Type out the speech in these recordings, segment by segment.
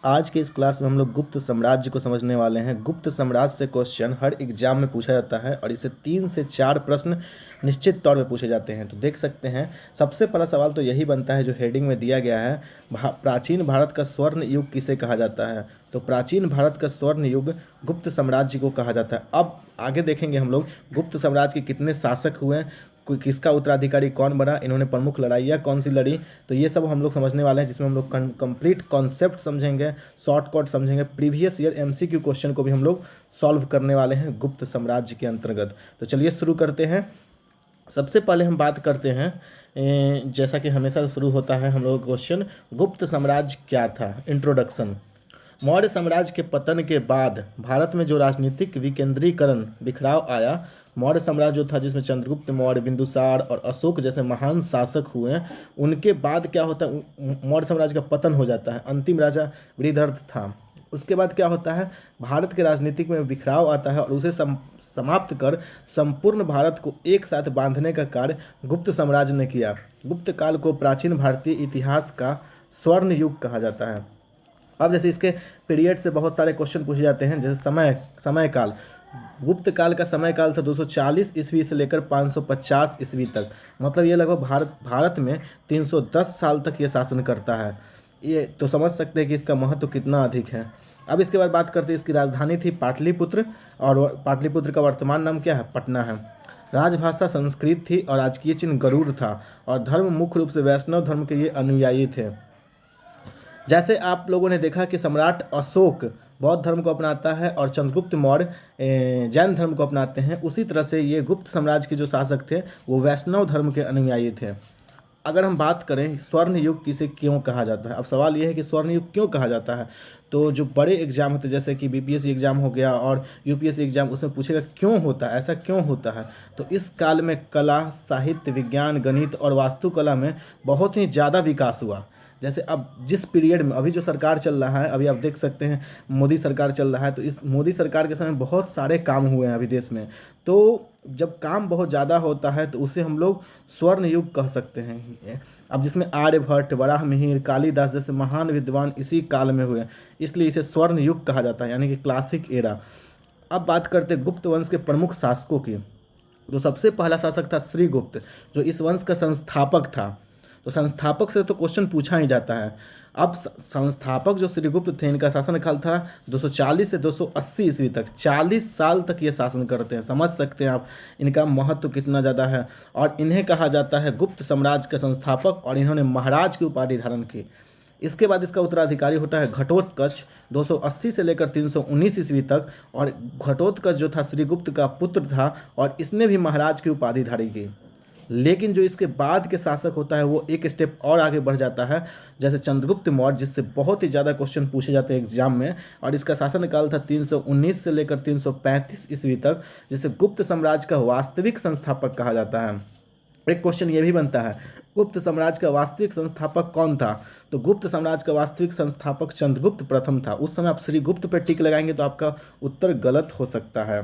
आज के इस क्लास में हम लोग गुप्त साम्राज्य को समझने वाले हैं। गुप्त साम्राज्य से क्वेश्चन हर एग्जाम में पूछा जाता है और इसे 3 से 4 प्रश्न निश्चित तौर पे पूछे जाते हैं। तो देख सकते हैं, सबसे पहला सवाल तो यही बनता है जो हेडिंग में दिया गया है, प्राचीन भारत का स्वर्ण युग किसे कहा जाता है। तो प्राचीन भारत का स्वर्ण युग गुप्त साम्राज्य को कहा जाता है। अब आगे देखेंगे हम लोग गुप्त साम्राज्य के कितने शासक हुए, कोई किसका उत्तराधिकारी कौन बना, इन्होंने प्रमुख लड़ाइयाँ कौन सी लड़ी। तो ये सब हम लोग समझने वाले हैं, जिसमें हम लोग कंप्लीट कॉन्सेप्ट समझेंगे, शॉर्टकट समझेंगे, प्रीवियस ईयर एमसीक्यू क्वेश्चन को भी हम लोग सॉल्व करने वाले हैं गुप्त साम्राज्य के अंतर्गत। तो चलिए शुरू करते हैं। सबसे पहले हम बात करते हैं, जैसा कि हमेशा शुरू होता है हम लोग क्वेश्चन, गुप्त साम्राज्य क्या था। इंट्रोडक्शन। मौर्य साम्राज्य के पतन के बाद भारत में जो राजनीतिक विकेंद्रीकरण बिखराव आया, मौर्य साम्राज्य जो था जिसमें चंद्रगुप्त मौर्य, बिंदुसार और अशोक जैसे महान शासक हुए, उनके बाद क्या होता है, मौर्य साम्राज्य का पतन हो जाता है। अंतिम राजा वृद्धर्थ था। उसके बाद क्या होता है, भारत के राजनीतिक में बिखराव आता है और उसे समाप्त कर संपूर्ण भारत को एक साथ बांधने का कार्य गुप्त साम्राज्य ने किया। गुप्त काल को प्राचीन भारतीय इतिहास का स्वर्ण युग कहा जाता है। अब जैसे इसके पीरियड से बहुत सारे क्वेश्चन पूछे जाते हैं, जैसे समय काल। गुप्त काल का समय काल था 240 ईस्वी से लेकर 550 ईस्वी तक। मतलब ये लगभग भारत में 310 साल तक ये शासन करता है। ये तो समझ सकते हैं कि इसका महत्व कितना अधिक है। अब इसके बाद बात करते हैं, इसकी राजधानी थी पाटलिपुत्र और पाटलिपुत्र का वर्तमान नाम क्या है, पटना है। राजभाषा संस्कृत थी और राजकीय चिन्ह गरुड़ था और धर्म मुख्य रूप से वैष्णव धर्म के ये अनुयायी थे। जैसे आप लोगों ने देखा कि सम्राट अशोक बौद्ध धर्म को अपनाता है और चंद्रगुप्त मौर्य जैन धर्म को अपनाते हैं, उसी तरह से ये गुप्त साम्राज्य के जो शासक थे वो वैष्णव धर्म के अनुयायी थे। अगर हम बात करें स्वर्ण युग किसे क्यों कहा जाता है, अब सवाल ये है कि स्वर्ण युग क्यों कहा जाता है। तो जो बड़े एग्जाम होते हैं जैसे कि बीपीएससी एग्जाम हो गया और यूपीएससी एग्जाम, उसमें पूछेगा क्यों होता है, ऐसा क्यों होता है। तो इस काल में कला, साहित्य, विज्ञान, गणित और वास्तुकला में बहुत ही ज़्यादा विकास हुआ। जैसे अब जिस पीरियड में अभी जो सरकार चल रहा है, अभी आप देख सकते हैं मोदी सरकार चल रहा है, तो इस मोदी सरकार के समय बहुत सारे काम हुए हैं अभी देश में। तो जब काम बहुत ज़्यादा होता है तो उसे हम लोग स्वर्ण युग कह सकते हैं। अब जिसमें आर्यभट्ट, वराहमिहिर, कालिदास जैसे महान विद्वान इसी काल में हुए, इसलिए इसे स्वर्ण युग कहा जाता है, यानी कि क्लासिक एरा। अब बात करते हैं गुप्त वंश के प्रमुख शासकों की। जो सबसे पहला शासक था श्रीगुप्त, जो इस वंश का संस्थापक था। तो संस्थापक से तो क्वेश्चन पूछा ही जाता है। अब संस्थापक जो श्रीगुप्त थे, इनका शासनकाल था 240 से 280 ईस्वी तक। 40 साल तक ये शासन करते हैं। समझ सकते हैं आप इनका महत्व कितना ज़्यादा है। और इन्हें कहा जाता है गुप्त साम्राज्य का संस्थापक और इन्होंने महाराज की उपाधि धारण की। इसके बाद इसका उत्तराधिकारी होता है घटोत्कच, 280 से लेकर 319 ईस्वी तक। और घटोत्कच जो था श्रीगुप्त का पुत्र था और इसने भी महाराज की उपाधि धारी की। लेकिन जो इसके बाद के शासक होता है वो एक स्टेप और आगे बढ़ जाता है, जैसे चंद्रगुप्त मौर्य, जिससे बहुत ही ज़्यादा क्वेश्चन पूछे जाते हैं एग्जाम में। और इसका शासनकाल था 319 से लेकर 335 ईस्वी तक, जिसे गुप्त साम्राज्य का वास्तविक संस्थापक कहा जाता है। एक क्वेश्चन ये भी बनता है, गुप्त साम्राज्य का वास्तविक संस्थापक कौन था। तो गुप्त साम्राज्य का वास्तविक संस्थापक चंद्रगुप्त प्रथम था। उस समय आप श्रीगुप्त पर टिक लगाएंगे तो आपका उत्तर गलत हो सकता है।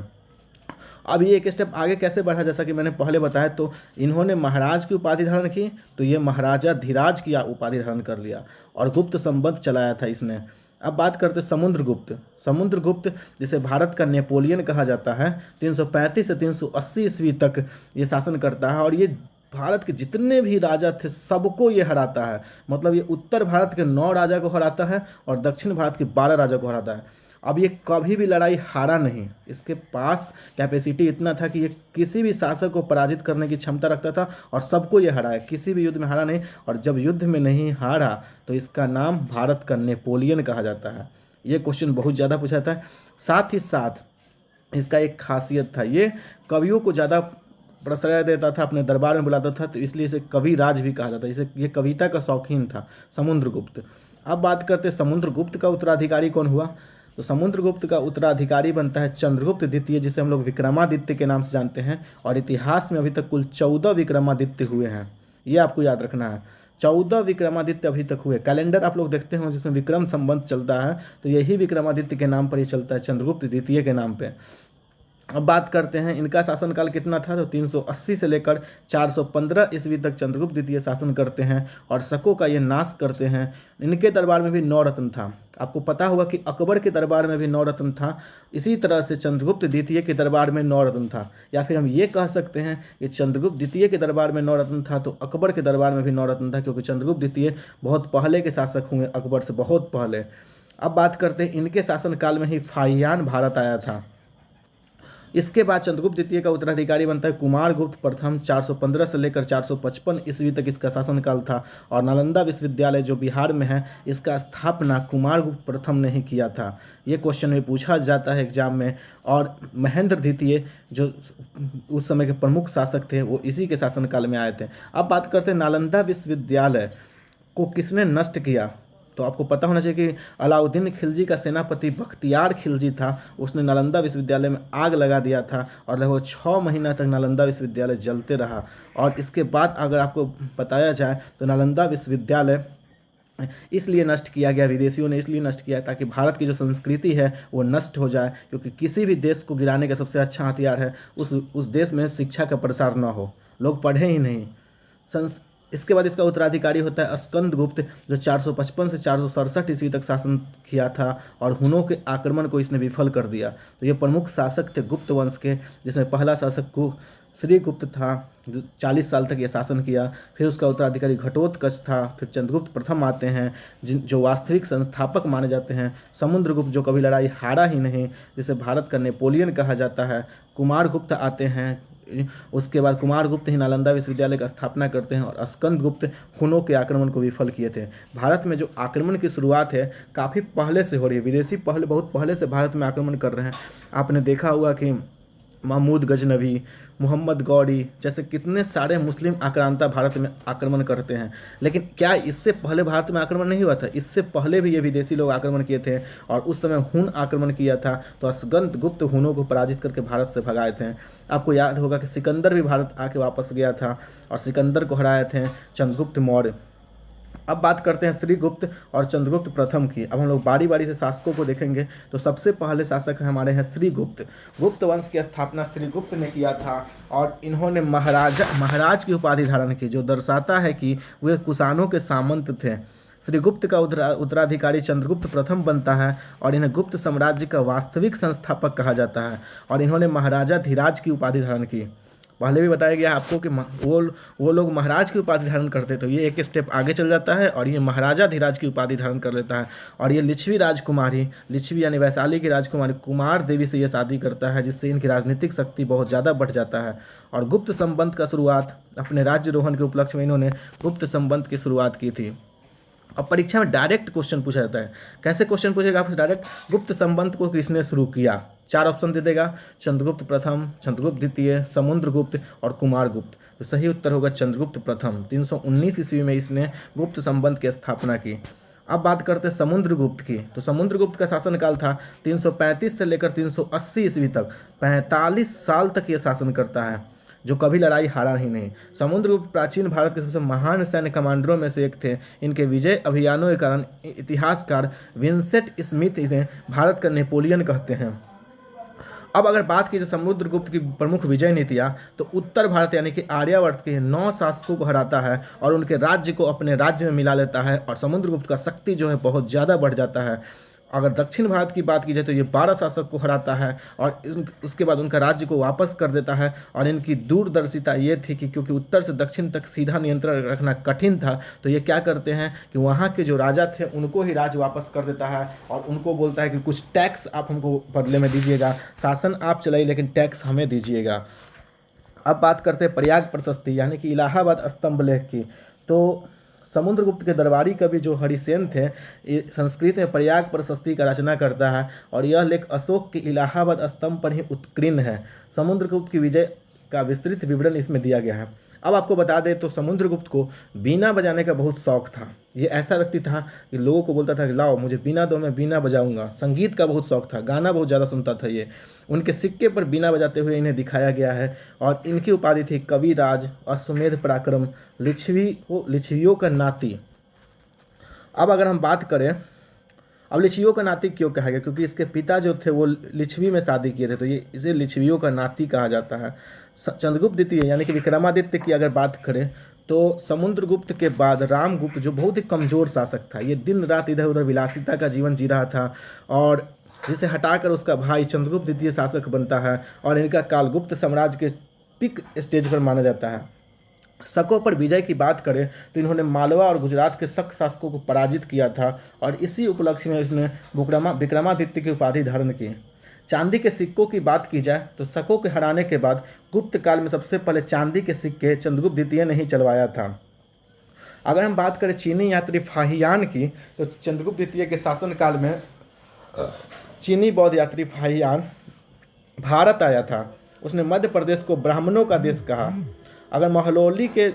अब ये एक स्टेप आगे कैसे बढ़ा, जैसा कि मैंने पहले बताया, तो इन्होंने महाराज की उपाधि धारण की, तो ये महाराजा धीराज की उपाधि धारण कर लिया और गुप्त संबंध चलाया था इसने। अब बात करते समुद्रगुप्त। समुद्रगुप्त जिसे भारत का नेपोलियन कहा जाता है, 335 से 380 ईस्वी तक ये शासन करता है और ये भारत के जितने भी राजा थे सबको ये हराता है। मतलब ये उत्तर भारत के 9 राजा को हराता है और दक्षिण भारत के 12 राजा को हराता है। अब ये कभी भी लड़ाई हारा नहीं। इसके पास कैपेसिटी इतना था कि ये किसी भी शासक को पराजित करने की क्षमता रखता था और सबको ये हराया, किसी भी युद्ध में हारा नहीं। और जब युद्ध में नहीं हारा तो इसका नाम भारत का नेपोलियन कहा जाता है। ये क्वेश्चन बहुत ज़्यादा पूछा था। साथ ही साथ इसका एक खासियत था, ये कवियों को ज़्यादा प्रश्रय देता था, अपने दरबार में बुलाता था, तो इसलिए इसे कवि राज भी कहा जाता है। इसे ये कविता का शौकीन था समुद्रगुप्त। अब बात करते समुद्रगुप्त का उत्तराधिकारी कौन हुआ। तो समुद्रगुप्त का उत्तराधिकारी बनता है चंद्रगुप्त द्वितीय, जिसे हम लोग विक्रमादित्य के नाम से जानते हैं। और इतिहास में अभी तक कुल 14 विक्रमादित्य हुए हैं, ये आपको याद रखना है। 14 विक्रमादित्य अभी तक हुए। कैलेंडर आप लोग देखते हो जिसमें विक्रम संवत चलता है, तो यही विक्रमादित्य के नाम पर ही चलता है, चंद्रगुप्त द्वितीय के नाम पे। अब बात करते हैं इनका शासनकाल कितना था। तो 380 से लेकर 415 ईस्वी तक चंद्रगुप्त द्वितीय शासन करते हैं और शकों का ये नाश करते हैं। इनके दरबार में भी 9 रत्न था। आपको पता होगा कि अकबर के दरबार में भी 9 रत्न था, इसी तरह से चंद्रगुप्त द्वितीय के दरबार में 9 रत्न था। या फिर हम ये कह सकते हैं कि चंद्रगुप्त द्वितीय के दरबार में 9 रत्न था तो अकबर के दरबार में भी 9 रत्न था, क्योंकि चंद्रगुप्त द्वितीय बहुत पहले के शासक हुए, अकबर से बहुत पहले। अब बात करते हैं इनके शासनकाल में ही फाहियान भारत आया था। इसके बाद चंद्रगुप्त द्वितीय का उत्तराधिकारी बनता है कुमारगुप्त प्रथम। 415 से लेकर 455 ईस्वी तक इसका शासनकाल था। और नालंदा विश्वविद्यालय जो बिहार में है, इसका स्थापना कुमारगुप्त प्रथम ने ही किया था। ये क्वेश्चन में पूछा जाता है एग्जाम में। और महेंद्र द्वितीय जो उस समय के प्रमुख शासक थे, वो इसी के शासनकाल में आए थे। अब बात करते हैं नालंदा विश्वविद्यालय को किसने नष्ट किया। तो आपको पता होना चाहिए कि अलाउद्दीन खिलजी का सेनापति बख्तियार खिलजी था, उसने नालंदा विश्वविद्यालय में आग लगा दिया था और लगभग 6 महीना तक नालंदा विश्वविद्यालय जलते रहा। और इसके बाद अगर आपको बताया जाए तो नालंदा विश्वविद्यालय इसलिए नष्ट किया गया, विदेशियों ने इसलिए नष्ट किया ताकि भारत की जो संस्कृति है वो नष्ट हो जाए, क्योंकि किसी भी देश को गिराने का सबसे अच्छा हथियार है उस देश में शिक्षा का प्रसार न हो, लोग पढ़े ही नहीं। इसके बाद इसका उत्तराधिकारी होता है स्कंदगुप्त, जो 455 से 467 ईस्वी तक शासन किया था और हुनों के आक्रमण को इसने विफल कर दिया। तो ये प्रमुख शासक थे गुप्त वंश के, जिसमें पहला शासक को श्रीगुप्त था, जो 40 साल तक ये शासन किया। फिर उसका उत्तराधिकारी घटोत्कच था। फिर चंद्रगुप्त प्रथम आते हैं, जो वास्तविक संस्थापक माने जाते हैं। समुद्रगुप्त जो कभी लड़ाई हारा ही नहीं, जिसे भारत का नेपोलियन कहा जाता है। कुमारगुप्त आते हैं, उसके बाद कुमारगुप्त ही नालंदा विश्वविद्यालय की स्थापना करते हैं। और स्कंदगुप्त हुनों के आक्रमण को विफल किए थे। भारत में जो आक्रमण की शुरुआत है काफ़ी पहले से हो रही है, विदेशी बहुत पहले से भारत में आक्रमण कर रहे हैं। आपने देखा हुआ कि महमूद गजनवी, मोहम्मद गौरी जैसे कितने सारे मुस्लिम आक्रांता भारत में आक्रमण करते हैं। लेकिन क्या इससे पहले भारत में आक्रमण नहीं हुआ था? इससे पहले भी ये विदेशी लोग आक्रमण किए थे और उस समय हुन आक्रमण किया था, तो स्कंदगुप्त हुनों को पराजित करके भारत से भगाए थे। आपको याद होगा कि सिकंदर भी भारत आके वापस गया था और सिकंदर को हराए थे चंद्रगुप्त मौर्य। अब बात करते हैं श्रीगुप्त और चंद्रगुप्त प्रथम की। अब हम लोग बारी बारी से शासकों को देखेंगे। तो सबसे पहले शासक हमारे हैं श्रीगुप्त। गुप्त वंश की स्थापना श्रीगुप्त ने किया था और इन्होंने महाराज की उपाधि धारण की, जो दर्शाता है कि वे कुषाणों के सामंत थे। श्रीगुप्त का उत्तराधिकारी चंद्रगुप्त प्रथम बनता है और इन्हें गुप्त साम्राज्य का वास्तविक संस्थापक कहा जाता है। और इन्होंने महाराजा धीराज की उपाधि धारण की। पहले भी बताया गया आपको कि वो लोग महाराज की उपाधि धारण करते, तो ये एक स्टेप आगे चल जाता है और ये महाराजा धीराज की उपाधि धारण कर लेता है। और ये लिच्छवी राजकुमारी, लिच्छवी यानी वैशाली की राजकुमारी कुमार देवी से ये शादी करता है, जिससे इनकी राजनीतिक शक्ति बहुत ज़्यादा बढ़ जाता है। और गुप्त संबंध का शुरुआत अपने राज्यरोहण के उपलक्ष्य में इन्होंने गुप्त संबंध की शुरुआत की थी। अब परीक्षा में डायरेक्ट क्वेश्चन पूछा जाता है। कैसे क्वेश्चन पूछेगा आपसे डायरेक्ट? गुप्त संबंध को किसने शुरू किया? 4 ऑप्शन दे देगा, चंद्रगुप्त प्रथम, चंद्रगुप्त द्वितीय, समुद्रगुप्त और कुमारगुप्त। तो सही उत्तर होगा चंद्रगुप्त प्रथम। 319 ईस्वी में इसने गुप्त संबंध की स्थापना की। अब बात करते हैं समुद्रगुप्त की। तो समुद्रगुप्त का शासनकाल था 335 से लेकर 380 ईस्वी तक। 45 साल तक ये शासन करता है, जो कभी लड़ाई हारा ही नहीं। समुद्रगुप्त प्राचीन भारत के सबसे महान सैन्य कमांडरों में से एक थे। इनके विजय अभियानों के कारण इतिहासकार विंसेंट स्मिथ इन्हें भारत का नेपोलियन कहते हैं। अब अगर बात की जाए समुद्रगुप्त की प्रमुख विजय नीतियाँ, तो उत्तर भारत यानी कि आर्यावर्त के 9 शासकों को हराता है और उनके राज्य को अपने राज्य में मिला लेता है। और समुद्रगुप्त का शक्ति जो है बहुत ज़्यादा बढ़ जाता है। अगर दक्षिण भारत की बात की जाए तो ये 12 शासक को हराता है और उसके बाद उनका राज्य को वापस कर देता है। और इनकी दूरदर्शिता ये थी कि क्योंकि उत्तर से दक्षिण तक सीधा नियंत्रण रखना कठिन था, तो ये क्या करते हैं कि वहाँ के जो राजा थे उनको ही राज्य वापस कर देता है और उनको बोलता है कि कुछ टैक्स आप हमको बदले में दीजिएगा, शासन आप चलाइए लेकिन टैक्स हमें दीजिएगा। अब बात करते हैं प्रयाग प्रशस्ति यानी कि इलाहाबाद स्तंभ लेख की। तो समुद्रगुप्त के दरबारी कवि जो हरिसेन थे, संस्कृत में प्रयाग प्रशस्ति का रचना करता है और यह लेख अशोक के इलाहाबाद स्तंभ पर ही उत्कीर्ण है। समुद्रगुप्त की विजय का विस्तृत विवरण इसमें दिया गया है। अब आपको बता दें तो समुद्रगुप्त को बीना बजाने का बहुत शौक था। ये ऐसा व्यक्ति था कि लोगों को बोलता था कि लाओ मुझे बीना दो, मैं बीना बजाऊंगा। संगीत का बहुत शौक था, गाना बहुत ज़्यादा सुनता था ये। उनके सिक्के पर बीना बजाते हुए इन्हें दिखाया गया है और इनकी उपाधि थी कविराज, अश्वमेध पराक्रम, लिच्छवियों का नाती। अब अगर हम बात करें, अब लिच्छवियों का नाती क्यों कहा गया? क्योंकि इसके पिता जो थे वो लिच्छवी में शादी किए थे, तो ये इसे लिच्छवियों का नाती कहा जाता है। चंद्रगुप्त द्वितीय यानी कि विक्रमादित्य की अगर बात करें तो समुद्रगुप्त के बाद रामगुप्त जो बहुत ही कमज़ोर शासक था, ये दिन रात इधर उधर विलासिता का जीवन जी रहा था, और जिसे हटाकर उसका भाई चंद्रगुप्त द्वितीय शासक बनता है, और इनका काल गुप्त साम्राज्य के पीक स्टेज पर माना जाता है। शकों पर विजय की बात करें तो इन्होंने मालवा और गुजरात के शक शासकों को पराजित किया था, और इसी उपलक्ष्य में इसने विक्रमादित्य की उपाधि धारण की। चांदी के सिक्कों की बात की जाए तो शकों के हराने के बाद गुप्त काल में सबसे पहले चांदी के सिक्के चंद्रगुप्त द्वितीय ने ही चलवाया था। अगर हम बात करें चीनी यात्री फाहियान की, तो चंद्रगुप्त द्वितीय के शासनकाल में चीनी बौद्ध यात्री फाहियान भारत आया था। उसने मध्य प्रदेश को ब्राह्मणों का देश कहा। अगर महलौली के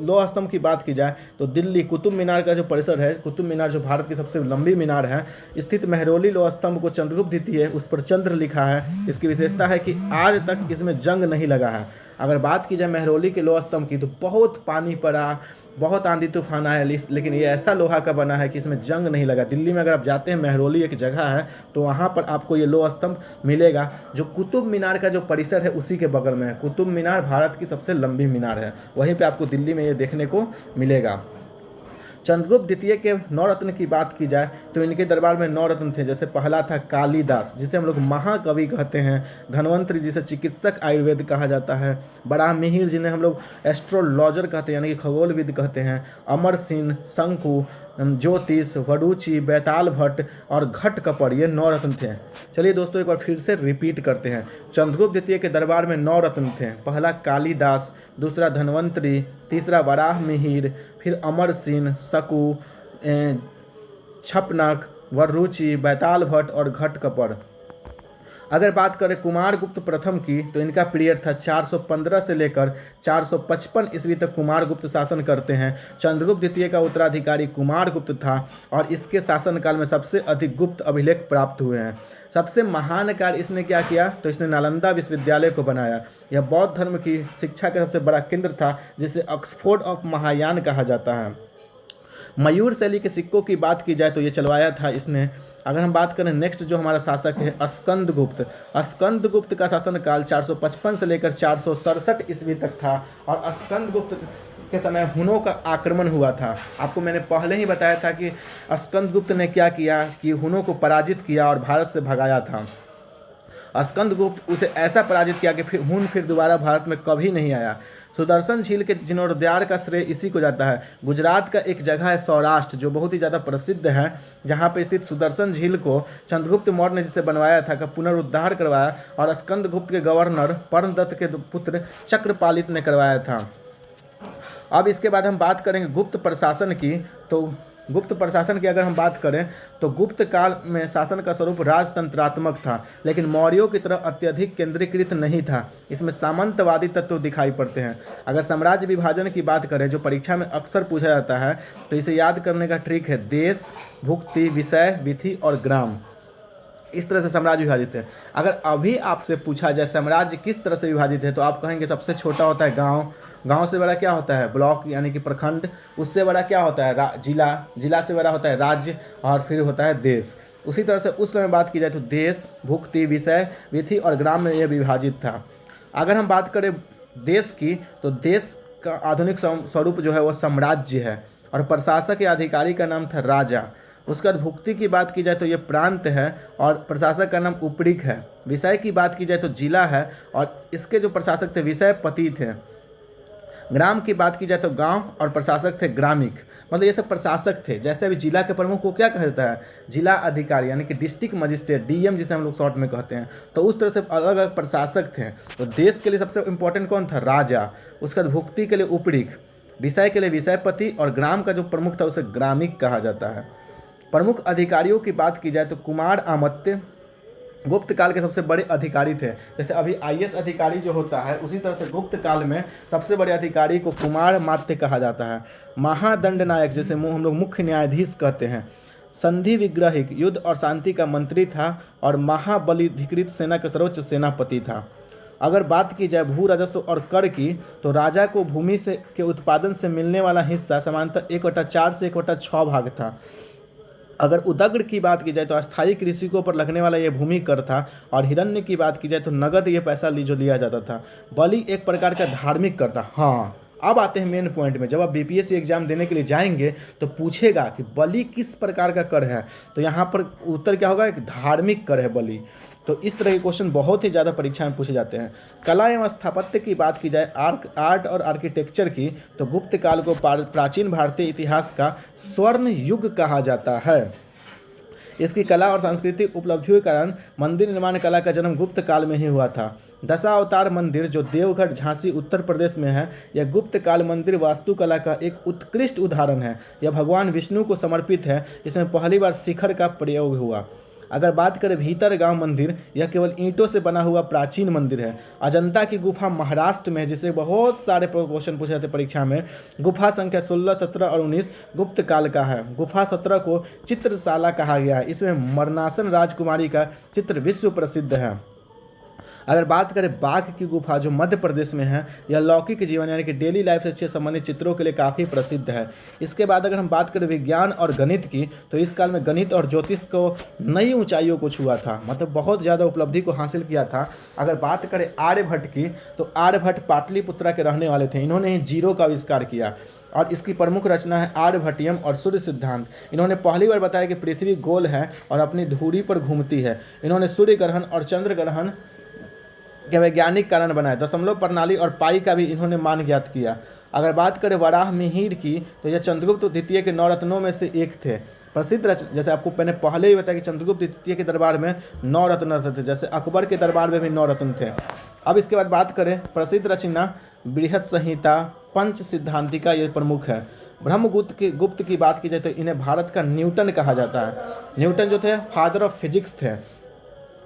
लोह स्तंभ की बात की जाए तो दिल्ली कुतुब मीनार का जो परिसर है, कुतुब मीनार जो भारत की सबसे लंबी मीनार है, स्थित महरौली लोह स्तंभ को चंद्रगुप्त द्वितीय उस पर चंद्र लिखा है। इसकी विशेषता है कि आज तक इसमें जंग नहीं लगा है। अगर बात की जाए महरौली के लोह स्तंभ की तो बहुत पानी पड़ा, बहुत आंधी तूफान आया, लेकिन ये ऐसा लोहा का बना है कि इसमें जंग नहीं लगा। दिल्ली में अगर आप जाते हैं, महरौली एक जगह है, तो वहाँ पर आपको ये लोह स्तंभ मिलेगा, जो कुतुब मीनार का जो परिसर है उसी के बगल में है। कुतुब मीनार भारत की सबसे लंबी मीनार है, वहीं पे आपको दिल्ली में ये देखने को मिलेगा। चंद्रगुप्त द्वितीय के 9 रत्न की बात की जाए तो इनके दरबार में 9 रत्न थे। जैसे पहला था कालिदास, जिसे हम लोग महाकवि कहते हैं, धन्वंतरि जिसे चिकित्सक आयुर्वेद कहा जाता है, बड़ा मिहिर जिन्हें हम लोग एस्ट्रोलॉजर कहते हैं यानी कि खगोलविद कहते हैं, अमरसिंह, शंकु, ज्योतिष, वरुचि, बैताल भट्ट और घट कपड़, ये 9 रत्न थे। चलिए दोस्तों एक बार फिर से रिपीट करते हैं। चंद्रगुप्त द्वितीय के दरबार में 9 रत्न थे। पहला कालिदास, दूसरा धन्वंतरि, तीसरा वराह मिहिर, फिर अमरसिंह, शकु, छपनक, वरुचि, बैताल भट्ट और घट कपड़। अगर बात करें कुमारगुप्त प्रथम की तो इनका पीरियड था 415 से लेकर 455 ईस्वी तक कुमारगुप्त शासन करते हैं। चंद्रगुप्त द्वितीय का उत्तराधिकारी कुमारगुप्त था और इसके शासनकाल में सबसे अधिक गुप्त अभिलेख प्राप्त हुए हैं। सबसे महान कार्य इसने क्या किया तो इसने नालंदा विश्वविद्यालय को बनाया। यह बौद्ध धर्म की शिक्षा का सबसे बड़ा केंद्र था, जिसे ऑक्सफोर्ड ऑफ महायान कहा जाता है। मयूर शैली के सिक्कों की बात की जाए तो ये चलवाया था इसने। अगर हम बात करें नेक्स्ट जो हमारा शासक है स्कंदगुप्त, स्कंदगुप्त का शासनकाल 455 से लेकर 467 ईस्वी तक था और स्कंदगुप्त के समय हुनों का आक्रमण हुआ था। आपको मैंने पहले ही बताया था कि स्कंदगुप्त ने क्या किया कि हुनों को पराजित किया और भारत से भगाया था। स्कंदगुप्त उसे ऐसा पराजित किया कि फिर दोबारा भारत में कभी नहीं आया। सुदर्शन झील के जीर्णोद्धार का श्रेय इसी को जाता है। गुजरात का एक जगह है सौराष्ट्र जो बहुत ही ज़्यादा प्रसिद्ध है, जहाँ पे स्थित सुदर्शन झील को चंद्रगुप्त मौर्य ने जिसे बनवाया था का पुनरुद्धार करवाया और स्कंदगुप्त के गवर्नर पर्णदत्त के पुत्र चक्रपालित ने करवाया था। अब इसके बाद हम बात करेंगे गुप्त प्रशासन की। तो गुप्त प्रशासन की अगर हम बात करें तो गुप्त काल में शासन का स्वरूप राजतंत्रात्मक था, लेकिन मौर्यों की तरह अत्यधिक केंद्रीकृत नहीं था। इसमें सामंतवादी तत्व दिखाई पड़ते हैं। अगर साम्राज्य विभाजन की बात करें जो परीक्षा में अक्सर पूछा जाता है तो इसे याद करने का ट्रिक है देश, भुक्ति, विषय, विधि और ग्राम। इस तरह से साम्राज्य विभाजित है। अगर अभी आपसे पूछा जाए साम्राज्य किस तरह से विभाजित है तो आप कहेंगे सबसे छोटा होता है गांव, गांव से बड़ा क्या होता है ब्लॉक यानी कि प्रखंड, उससे बड़ा क्या होता है जिला, जिला से बड़ा होता है राज्य और फिर होता है देश। उसी तरह से उस समय बात की जाए तो देश, भुक्ति, विषय, विधि और ग्राम में यह विभाजित था। अगर हम बात करें देश की तो देश का आधुनिक स्वरूप जो है वह साम्राज्य है और प्रशासक या अधिकारी का नाम था राजा। उसके बाद भुक्ति की बात की जाए तो ये प्रांत है और प्रशासक का नाम उपरिक है। विषय की बात की जाए तो जिला है और इसके जो प्रशासक थे विषयपति थे। ग्राम की बात की जाए तो गांव और प्रशासक थे ग्रामिक। मतलब ये सब प्रशासक थे। जैसे अभी जिला के प्रमुख को क्या कहा जाता है जिला अधिकारी यानी कि डिस्ट्रिक्ट मजिस्ट्रेट, डीएम जिसे हम लोग शॉर्ट में कहते हैं। तो उस तरह से अलग अलग प्रशासक थे। तो देश के लिए सबसे इंपॉर्टेंट कौन था राजा, उसके बाद भुक्ति के लिए उपरिक, विषय के लिए विषयपति और ग्राम का जो प्रमुख था उसे ग्रामिक कहा जाता है। प्रमुख अधिकारियों की बात की जाए तो कुमार आमत्य गुप्त काल के सबसे बड़े अधिकारी थे। जैसे अभी आईएएस अधिकारी जो होता है उसी तरह से गुप्त काल में सबसे बड़े अधिकारी को कुमार मात्य कहा जाता है। महादंड नायक जैसे हम लोग मुख्य न्यायाधीश कहते हैं। संधि विग्रहिक युद्ध और शांति का मंत्री था और महाबलीधिकृत सेना का सर्वोच्च सेनापति था। अगर बात की जाए भू राजस्व और कर की तो राजा को भूमि से के उत्पादन से मिलने वाला हिस्सा सामान्यतः 1/4 से 1/6 भाग था। अगर उदग्र की बात की जाए तो अस्थायी कृषिकों पर लगने वाला यह भूमि कर था और हिरण्य की बात की जाए तो नगद ये पैसा जो लिया जाता था। बलि एक प्रकार का धार्मिक कर था। हाँ, अब आते हैं मेन पॉइंट में। जब आप बीपीएससी एग्जाम देने के लिए जाएंगे तो पूछेगा कि बलि किस प्रकार का कर है, तो यहाँ पर उत्तर क्या होगा, एक धार्मिक कर है बलि। तो इस तरह के क्वेश्चन बहुत ही ज़्यादा परीक्षा में पूछे जाते हैं। कला एवं स्थापत्य की बात की जाए, आर्ट और आर्किटेक्चर की, तो गुप्त काल को प्राचीन भारतीय इतिहास का स्वर्ण युग कहा जाता है। इसकी कला और सांस्कृतिक उपलब्धियों के कारण मंदिर निर्माण कला का जन्म गुप्त काल में ही हुआ था। दशावतार मंदिर जो देवघर झांसी उत्तर प्रदेश में है, यह गुप्त काल मंदिर वास्तुकला का एक उत्कृष्ट उदाहरण है। यह भगवान विष्णु को समर्पित है। इसमें पहली बार शिखर का प्रयोग हुआ। अगर बात करें भीतर गांव मंदिर, यह केवल ईंटों से बना हुआ प्राचीन मंदिर है। अजंता की गुफा महाराष्ट्र में, जिसे बहुत सारे क्वेश्चन पूछे जाते हैं परीक्षा में। गुफा संख्या 16, 17 और 19 गुप्त काल का है। गुफा 17 को चित्रशाला कहा गया है। इसमें मरनासन राजकुमारी का चित्र विश्व प्रसिद्ध है। अगर बात करें बाघ की गुफा जो मध्य प्रदेश में है, यह लौकिक जीवन यानी कि डेली लाइफ से संबंधित चित्रों के लिए काफ़ी प्रसिद्ध है। इसके बाद अगर हम बात करें विज्ञान और गणित की, तो इस काल में गणित और ज्योतिष को नई ऊंचाइयों को छुआ था, मतलब बहुत ज़्यादा उपलब्धि को हासिल किया था। अगर बात करें आर्यभट्ट की, तो आर्यभट्ट पाटलिपुत्रा के रहने वाले थे। इन्होंने ही जीरो का आविष्कार किया और इसकी प्रमुख रचना है आर्यभट्टियम और सूर्य सिद्धांत। इन्होंने पहली बार बताया कि पृथ्वी गोल है और अपनी धुरी पर घूमती है। इन्होंने सूर्य ग्रहण और चंद्र ग्रहण के वैज्ञानिक कारण बनाए। दशमलव प्रणाली और पाई का भी इन्होंने मान ज्ञात किया। अगर बात करें वराह मिहिर की, तो यह चंद्रगुप्त द्वितीय के 9 रत्नों में से एक थे। प्रसिद्ध जैसे आपको मैंने पहले ही बताया कि चंद्रगुप्त द्वितीय के दरबार में 9 रत्न थे, जैसे अकबर के दरबार में भी 9 रत्न थे। अब इसके बाद बात करें प्रसिद्ध रचना बृहत संहिता, पंच सिद्धांतिका, ये प्रमुख है। ब्रह्मगुप्त की बात की जाए तो इन्हें भारत का न्यूटन कहा जाता है। न्यूटन जो थे फादर ऑफ फिजिक्स थे।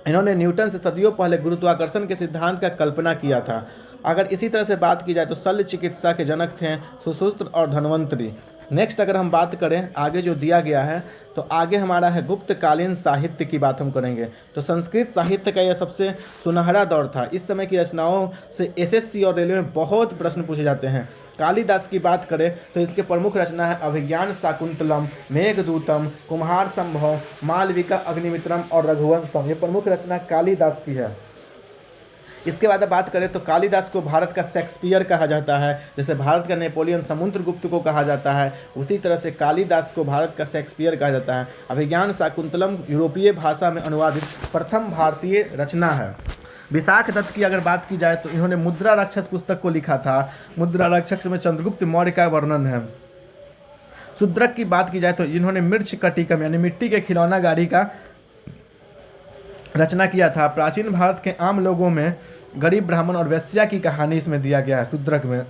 इन्होंने न्यूटन से सदियों पहले गुरुत्वाकर्षण के सिद्धांत का कल्पना किया था। अगर इसी तरह से बात की जाए तो शल्य चिकित्सा के जनक थे सुश्रुत और धन्वंतरी। नेक्स्ट अगर हम बात करें आगे जो दिया गया है, तो आगे हमारा है गुप्तकालीन साहित्य की बात हम करेंगे। तो संस्कृत साहित्य का यह सबसे सुनहरा दौर था। इस समय की रचनाओं से एसएससी और रेलवे में बहुत प्रश्न पूछे जाते हैं। कालिदास की बात करें तो इसके प्रमुख रचना है अभिज्ञान शाकुंतलम, मेघदूतम, कुम्हार संभव, मालविका अग्निमित्रम और रघुवंशम। ये प्रमुख रचना कालिदास की है। इसके बाद बात करें तो कालिदास को भारत का शेक्सपियर कहा जाता है। जैसे भारत का नेपोलियन समुद्रगुप्त को कहा जाता है, उसी तरह से कालिदास को भारत का शेक्सपियर कहा जाता है। अभिज्ञान शाकुंतलम यूरोपीय भाषा में अनुवादित प्रथम भारतीय रचना है। विशाख दत्त की अगर बात की जाए तो इन्होंने मुद्रा राक्षस पुस्तक को लिखा था। मुद्रा राक्षस में चंद्रगुप्त मौर्य का वर्णन है। शूद्रक की बात की जाए तो इन्होंने मिर्च कटिकम यानी मिट्टी के खिलौना गाड़ी का रचना किया था। प्राचीन भारत के आम लोगों में गरीब ब्राह्मण और वैश्या की कहानी इसमें दिया गया है शूद्रक में।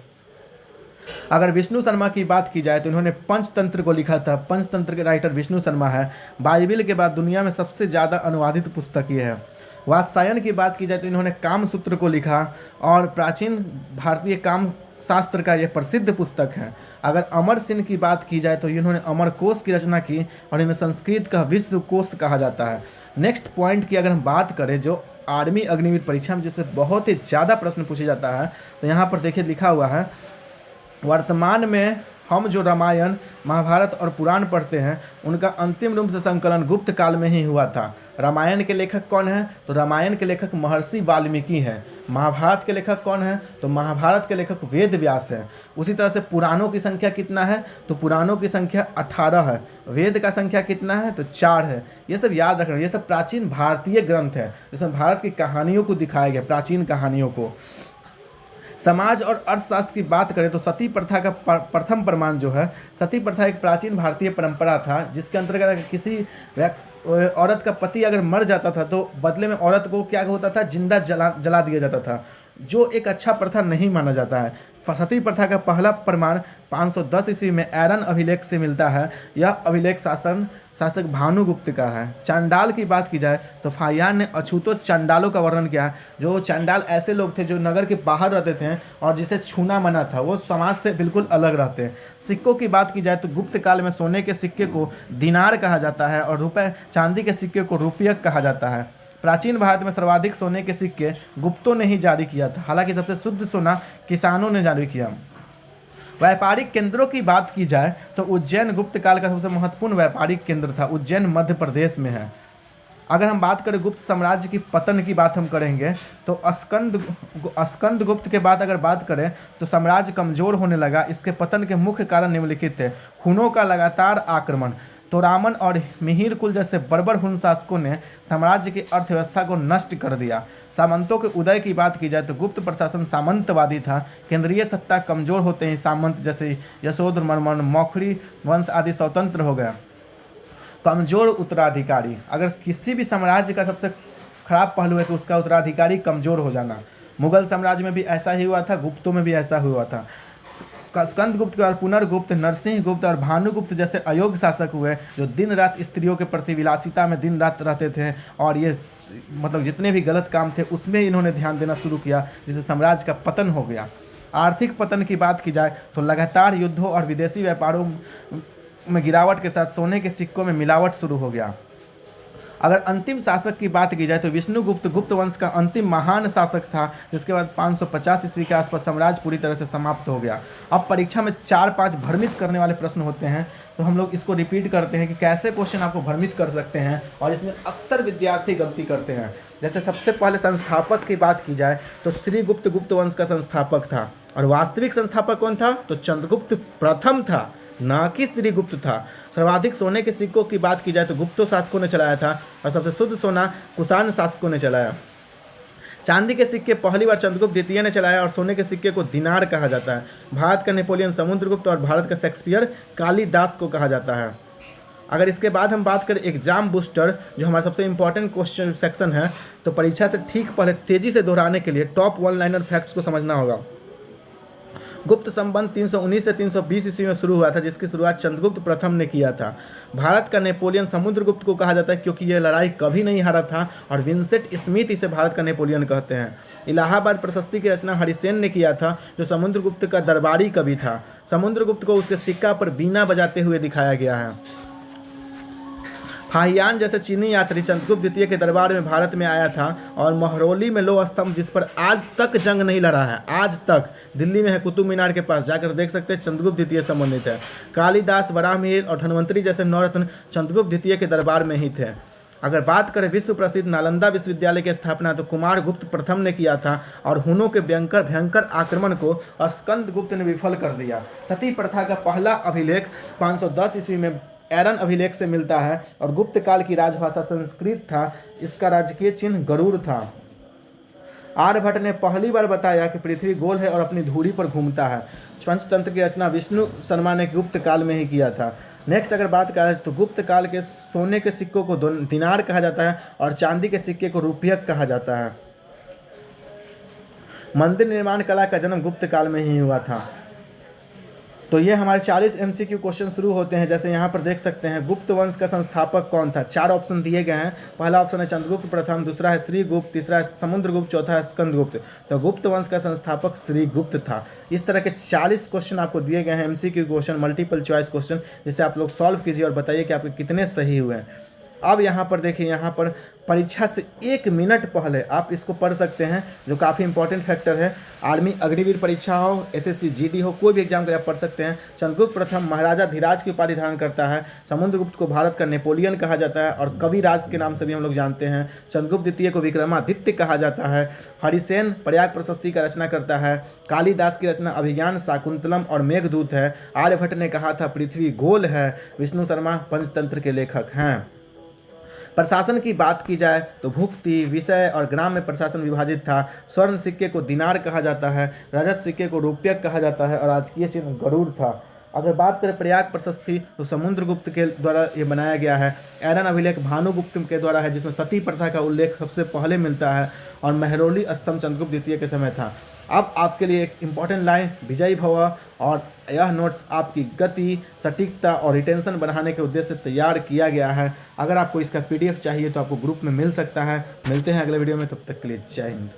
अगर विष्णु शर्मा की बात की जाए तो इन्होंने पंचतंत्र को लिखा था। पंचतंत्र के राइटर विष्णु शर्मा है। बाइबिल के बाद दुनिया में सबसे ज़्यादा अनुवादित पुस्तक ये है। वात्सायन की बात की जाए तो इन्होंने कामसूत्र को लिखा और प्राचीन भारतीय काम शास्त्र का यह प्रसिद्ध पुस्तक है। अगर अमर सिंह की बात की जाए तो इन्होंने अमर कोश की रचना की और इन्हें संस्कृत का विश्व कोश कहा जाता है। नेक्स्ट पॉइंट की अगर हम बात करें जो आर्मी अग्निवीर परीक्षा में जिससे बहुत ही ज़्यादा प्रश्न पूछे जाता है, तो यहाँ पर देखिए लिखा हुआ है, वर्तमान में हम जो रामायण महाभारत और पुराण पढ़ते हैं उनका अंतिम रूप से संकलन गुप्त काल में ही हुआ था। रामायण के लेखक कौन है? तो रामायण के लेखक महर्षि वाल्मीकि हैं। महाभारत के लेखक कौन है? तो महाभारत के लेखक वेद व्यास है। उसी तरह से पुराणों की संख्या कितना है? तो पुराणों की संख्या 18 है। वेद का संख्या कितना है? तो 4 है। ये सब याद रखना। ये सब प्राचीन भारतीय ग्रंथ है जिसमें भारत की कहानियों को दिखाया गया, प्राचीन कहानियों को। समाज और अर्थशास्त्र की बात करें तो सती प्रथा का प्रथम प्रमाण जो है, सती प्रथा एक प्राचीन भारतीय परंपरा था जिसके अंतर्गत किसी औरत का पति अगर मर जाता था तो बदले में औरत को क्या होता था, जिंदा जला दिया जाता था, जो एक अच्छा प्रथा नहीं माना जाता है। सती प्रथा का पहला प्रमाण 510 ईस्वी में एरन अभिलेख से मिलता है। यह अभिलेख शासक भानुगुप्त का है। चांडाल की बात की जाए तो फाहियान ने अछूतो चांडालों का वर्णन किया है। जो चांडाल ऐसे लोग थे जो नगर के बाहर रहते थे और जिसे छूना मना था, वो समाज से बिल्कुल अलग रहते हैं। सिक्कों की बात की जाए तो गुप्त काल में सोने के सिक्के को दिनार कहा जाता है और रुपए चांदी के सिक्के को रुपयक कहा जाता है। प्राचीन भारत में सर्वाधिक सोने के सिक्के गुप्तों ने ही जारी किया था, हालांकि सबसे शुद्ध सोना किसानों ने जारी किया। व्यापारिक केंद्रों की बात की जाए तो उज्जैन गुप्त काल का सबसे महत्वपूर्ण व्यापारिक केंद्र था। उज्जैन मध्य प्रदेश में है। अगर हम बात करें गुप्त साम्राज्य की पतन की बात हम करेंगे तो स्कंद गुप्त के बाद अगर बात करें तो साम्राज्य कमजोर होने लगा। इसके पतन के मुख्य कारण निम्नलिखित थे। हुनों का लगातार आक्रमण, तोरामन और मिहिर कुल जैसे बर्बर हुन शासकों ने साम्राज्य की अर्थव्यवस्था को नष्ट कर दिया। सामंतों के उदय की बात की जाए तो गुप्त प्रशासन सामंतवादी था। केंद्रीय सत्ता कमजोर होते ही सामंत जैसे यशोधर्मन, मौखरी वंश आदि स्वतंत्र हो गया। कमजोर उत्तराधिकारी, अगर किसी भी साम्राज्य का सबसे खराब पहलू है तो उसका उत्तराधिकारी कमजोर हो जाना। मुगल साम्राज्य में भी ऐसा ही हुआ था, गुप्तों में भी ऐसा हुआ था। स्कंद गुप्त के बाद पुनर्गुप्त, नरसिंह गुप्त और भानुगुप्त जैसे अयोग्य शासक हुए जो दिन रात स्त्रियों के प्रति विलासिता में दिन रात रहते थे और ये मतलब जितने भी गलत काम थे उसमें इन्होंने ध्यान देना शुरू किया, जिससे साम्राज्य का पतन हो गया। आर्थिक पतन की बात की जाए तो लगातार युद्धों और विदेशी व्यापारों में गिरावट के साथ सोने के सिक्कों में मिलावट शुरू हो गया। अगर अंतिम शासक की बात की जाए तो विष्णुगुप्त गुप्त वंश का अंतिम महान शासक था, जिसके बाद 550 ईस्वी के आसपास साम्राज्य पूरी तरह से समाप्त हो गया। अब परीक्षा में 4-5 भ्रमित करने वाले प्रश्न होते हैं, तो हम लोग इसको रिपीट करते हैं कि कैसे क्वेश्चन आपको भ्रमित कर सकते हैं, और इसमें अक्सर विद्यार्थी गलती करते हैं। जैसे सबसे पहले संस्थापक की बात की जाए तो श्रीगुप्त गुप्त वंश का संस्थापक था, और वास्तविक संस्थापक कौन था तो चंद्रगुप्त प्रथम था, ना कि श्रीगुप्त था। सर्वाधिक सोने के सिक्कों की बात की जाए तो गुप्तो शासकों ने चलाया था, और सबसे शुद्ध सोना कुषाण शासकों ने चलाया। चांदी के सिक्के पहली बार चंद्रगुप्त द्वितीय ने चलाया, और सोने के सिक्के को दिनार कहा जाता है। भारत का नेपोलियन समुद्रगुप्त और भारत का शेक्सपियर कालिदास को कहा जाता है। अगर इसके बाद हम बात करें एग्जाम बूस्टर, जो हमारा सबसे इंपॉर्टेंट क्वेश्चन सेक्शन है, तो परीक्षा से ठीक पहले तेजी से दोहराने के लिए टॉप 1 लाइनर फैक्ट्स को समझना होगा। गुप्त संबंध 319 से 320 ईस्वी में शुरू हुआ था, जिसकी शुरुआत चंद्रगुप्त प्रथम ने किया था। भारत का नेपोलियन समुद्रगुप्त को कहा जाता है क्योंकि यह लड़ाई कभी नहीं हारा था, और विंसेंट स्मिथ इसे भारत का नेपोलियन कहते हैं। इलाहाबाद प्रशस्ति की रचना हरिसेन ने किया था, जो समुद्रगुप्त का दरबारी कवि था। समुद्रगुप्त को उसके सिक्का पर बीना बजाते हुए दिखाया गया है। फाहियान जैसे चीनी यात्री चंद्रगुप्त द्वितीय के दरबार में भारत में आया था, और महरौली में लोह स्तंभ जिस पर आज तक जंग नहीं लड़ा है, आज तक दिल्ली में है, कुतुब मीनार के पास जाकर देख सकते हैं, चंद्रगुप्त द्वितीय संबंधित है। कालिदास, वराहमिहिर और धन्वंतरी जैसे नवरत्न चंद्रगुप्त द्वितीय के दरबार में ही थे। अगर बात करें विश्व प्रसिद्ध नालंदा विश्वविद्यालय की स्थापना तो कुमार गुप्त प्रथम ने किया था, और हुनों के भयंकर आक्रमण को स्कंद गुप्त ने विफल कर दिया। सती प्रथा का पहला अभिलेख 510 ईस्वी में एरन अभिलेख से मिलता है, और गुप्त काल की राजभाषा संस्कृत था। इसका राजकीय चिन्ह गरुड़ था। आर्यभट्ट ने पहली बार बताया कि पृथ्वी गोल है और अपनी धुरी पर घूमता है। पंचतंत्र की रचना विष्णु शर्मा ने गुप्त काल में ही किया था। नेक्स्ट अगर बात करें तो गुप्त काल के सोने के सिक्कों को दिनार कहा जाता है, और चांदी के सिक्के को रुपयक कहा जाता है। मंदिर निर्माण कला का जन्म गुप्त काल में ही हुआ था। तो ये हमारे 40 MCQ क्वेश्चन शुरू होते हैं। जैसे यहाँ पर देख सकते हैं, गुप्त वंश का संस्थापक कौन था। 4 ऑप्शन दिए गए हैं। पहला ऑप्शन है चंद्रगुप्त प्रथम, दूसरा है श्रीगुप्त, तीसरा है समुद्रगुप्त, चौथा है स्कंदगुप्त। तो गुप्त वंश का संस्थापक श्रीगुप्त था। इस तरह के 40 क्वेश्चन आपको दिए गए हैं, MCQ question, multiple choice question, जिसे आप लोग सॉल्व कीजिए और बताइए कि आपके कितने सही हुए हैं। अब यहाँ पर देखिए, यहाँ पर परीक्षा से 1 मिनट पहले आप इसको पढ़ सकते हैं, जो काफ़ी इंपॉर्टेंट फैक्टर है। आर्मी अग्निवीर परीक्षा हो, SSC GD हो, कोई भी एग्जाम के आप पढ़ सकते हैं। चंद्रगुप्त प्रथम महाराजा धीराज की उपाधि धारण करता है। समुद्रगुप्त को भारत का नेपोलियन कहा जाता है, और कविराज के नाम से भी हम लोग जानते हैं। चंद्रगुप्त द्वितीय को विक्रमादित्य कहा जाता है। हरिसेन प्रयाग प्रशस्ति का रचना करता है। कालिदास की रचना अभिज्ञान, शाकुंतलम और मेघदूत है। आर्यभट्ट ने कहा था पृथ्वी गोल है। विष्णु शर्मा पंचतंत्र के लेखक हैं। प्रशासन की बात की जाए तो भुक्ति, विषय और ग्राम में प्रशासन विभाजित था। स्वर्ण सिक्के को दिनार कहा जाता है, रजत सिक्के को रुपयक कहा जाता है, और राजकीय चिन्ह गरुड़ था। अगर बात करें प्रयाग प्रशस्ति तो समुद्रगुप्त के द्वारा ये बनाया गया है। एरन अभिलेख भानुगुप्त के द्वारा है, जिसमें सती प्रथा का उल्लेख सबसे पहले मिलता है, और महरौली स्तंभ चंद्रगुप्त द्वितीय के समय था। अब आपके लिए एक इम्पॉर्टेंट लाइन, विजयी भव, और यह नोट्स आपकी गति, सटीकता और रिटेंशन बढ़ाने के उद्देश्य से तैयार किया गया है। अगर आपको इसका PDF चाहिए तो आपको ग्रुप में मिल सकता है। मिलते हैं अगले वीडियो में, तब तक के लिए जय हिंद।